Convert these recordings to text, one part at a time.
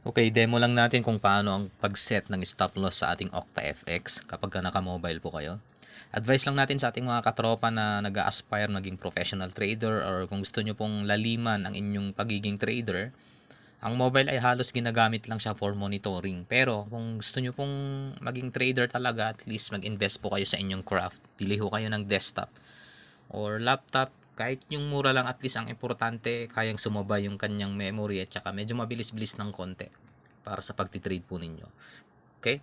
Okay, demo lang natin kung paano ang pag-set ng stop loss sa ating OctaFX kapag naka-mobile po kayo. Advice lang natin sa ating mga katropa na nag-aspire maging professional trader or kung gusto nyo pong laliman ang inyong pagiging trader, ang mobile ay halos ginagamit lang siya for monitoring. Pero kung gusto nyo pong maging trader talaga, at least mag-invest po kayo sa inyong craft. Pili ho kayo ng desktop or laptop, kahit yung mura lang, at least ang importante kayang sumaba yung kanyang memory at saka medyo mabilis-bilis ng konti para sa pagtitrade po ninyo. Okay?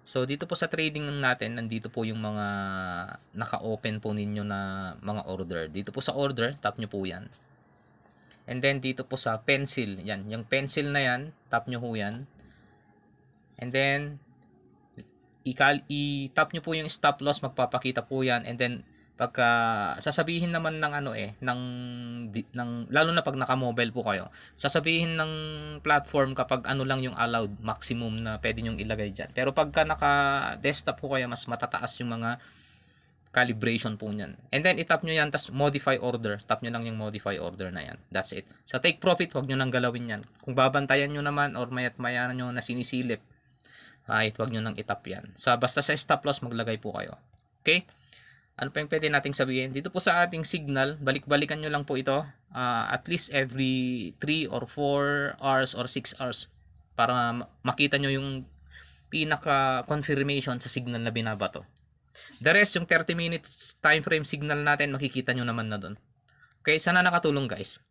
So dito po sa trading natin, nandito po yung mga naka-open po ninyo na mga order. Dito po sa order, tap nyo po yan. And then dito po sa pencil, yan. Yung pencil na yan, tap nyo po yan. And then i-tap nyo po yung stop loss, magpapakita po yan. And then pagka sasabihin naman ng lalo na pag naka-mobile po kayo, sasabihin ng platform kapag ano lang yung allowed maximum na pwede nyong ilagay diyan. Pero pagka naka-desktop po kayo, mas matataas yung mga calibration po niyan. And then i-tap nyo yan, tas modify order. Tap nyo lang yung modify order na yan. That's it. Sa take profit, wag nyo nang galawin yan. Kung babantayan nyo naman or mayat maya nyo na sinisilip, kahit wag nyo nang itap yan. Basta sa stop loss, maglagay po kayo. Okay? Ano pa yung pwede nating sabihin? Dito po sa ating signal, balik-balikan nyo lang po ito. At least every 3 or 4 hours or 6 hours para makita nyo yung pinaka-confirmation sa signal na binabato. The rest, yung 30 minutes time frame signal natin, makikita nyo naman na doon. Okay, sana nakatulong guys.